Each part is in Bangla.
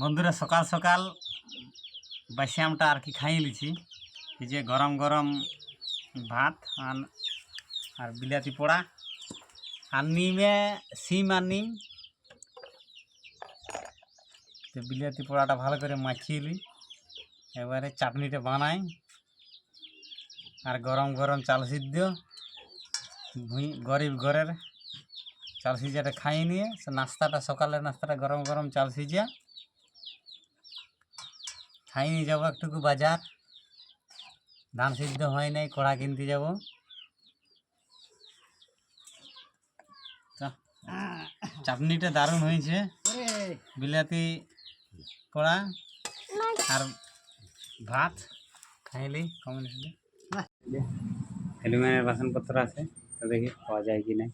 বন্ধুরা সকাল সকাল বাসিয়ামটা আর কি খাইয়ে লিছি। এই যে গরম গরম ভাত আর বিলাতি পোড়া আর নিমে সিম আর নিম। তো বিলাতি পোড়াটা ভালো করে মাখিয়ে নিই, এবারে চাটনিটা বানাই আর গরম গরম চাল সিদ্ধ গরিব ঘরের চাল সিজাটা খাইয়ে নিয়ে নাস্তাটা সকালের নাস্তাটা গরম গরম চাল সিজা খাই নিয়ে যাবো একটুকু বাজার। ধান সিদ্ধ হয় নাই, কড়া কিনতে যাব। চাটনিটা দারুণ হয়েছে, বিলাতি পোড়া আর ভাত খাইলি কম্বিনেশনে। অ্যালুমিনিয়ামের বাসনপত্র আছে, তো দেখি পাওয়া যায় কি না।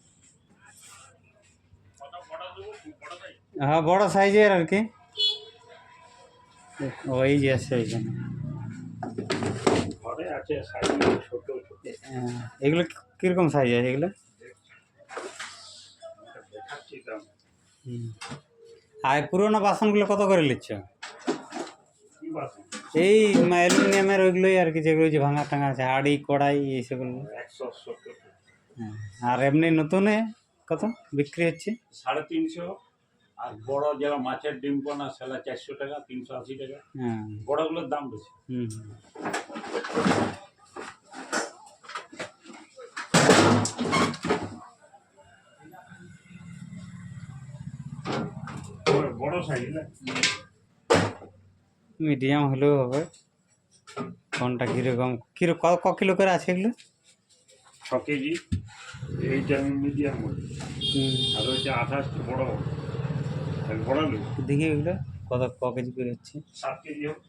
হ্যাঁ, বড় সাইজের আর কি, ওই যে আছে ওইখানে। এগুলো কিরকম সাইজ আছে এগুলো? আর পুরোনো বাসনগুলো কত করে নিচ্ছ? এই অ্যালুমিনিয়ামের ওইগুলোই আর কি, যেগুলো যে ভাঙা টাঙা আছে, হাঁড়ি কড়াই এই সেগুলো। আর এমনি নতুনে কত বিক্রি হচ্ছে? 350। আর বড় যারা মাছের ডিম পোনা সেটা 400 টাকা, 380 টাকা। বড়গুলোর দাম বেশি। বড় সাইজ না, মিডিয়াম হলেও হবে। কোনটা কিরকম ক কিলো করে আছে এগুলো? 6 কেজি। এইটা মিডিয়াম বলি, আর ওইটা 28 বড় বড় দেখি এগুলো কত কেজি করে হচ্ছে। 7 কেজি হোক।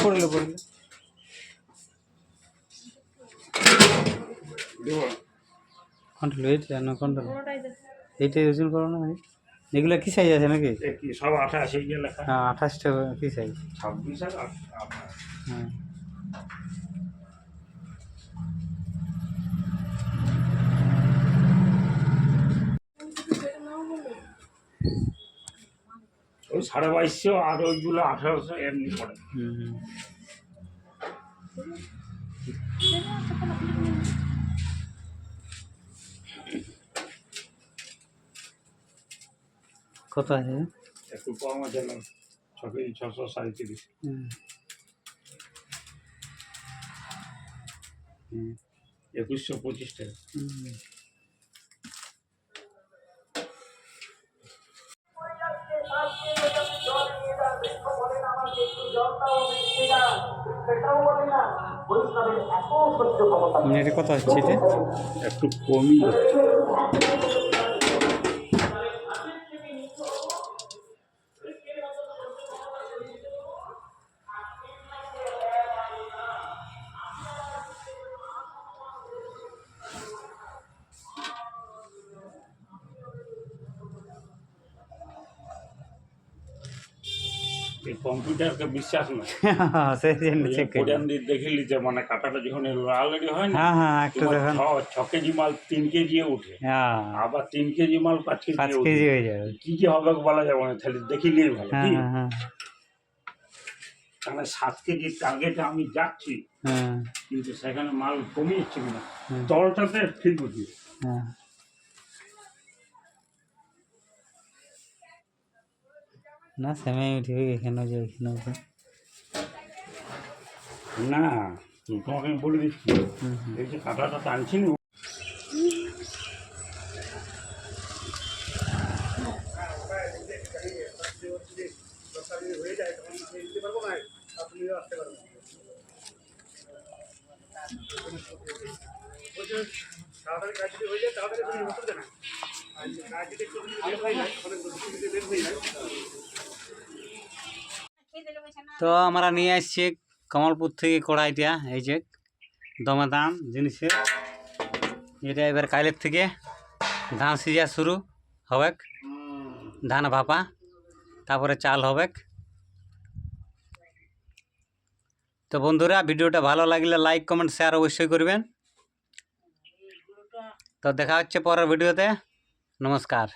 পড়লো কন্ট্রোল হয়েছে না? কন্ট্রোল এইটাই ওজন করো না। এগুলো কি সাইজ আছে নাকি? সব 28 লেখা। হ্যাঁ, 28টা কি সাইজ? 26 আর 28। হ্যাঁ, ওই 2250 আর ওইগুলো 1800 এমনি পড়ে। কত আছে? একটু কম আছে না, 6 কেজি 637। 2125 টাকা। এটা কত হচ্ছে? এটা একটু কমই হচ্ছে। কম্পিউটারকে বিশ্বাস না, দেখিলি যে মানে কাটাটা যখন অলরেডি হয় না, হ্যাঁ, একটু দেখুন 6 কেজি মাল 3 কেজি উঠে, আবার 3 কেজি মাল 5 কেজি হয়ে যাবে। কি যে হবে বলা যাবে না, তাহলে দেখিলেই ভালো। তাহলে 7 কেজির টার্গেটে আমি যাচ্ছি, কিন্তু সেখানে মাল কমিয়েছি কিনা তলটাতে ঠিক বুঝি। না সেমাই উঠে এখানে যে ওইখানে না, তোমাকে আমি বলে দিচ্ছি, এই যে কাঁটাটা টানছি না, তো আমরা নিয়ে আসছি কমলপুর থেকে কড়াইটা। এই যে দমে দাম জিনিসের এটা এবার কাইলের থেকে ধান সিজা শুরু হবে, ধান ভাপা, তারপরে চাল হবে। তো বন্ধুরা, ভিডিওটা ভালো লাগলে লাইক কমেন্ট শেয়ার অবশ্যই করবেন। তো দেখা হচ্ছে পরের ভিডিওতে। নমস্কার।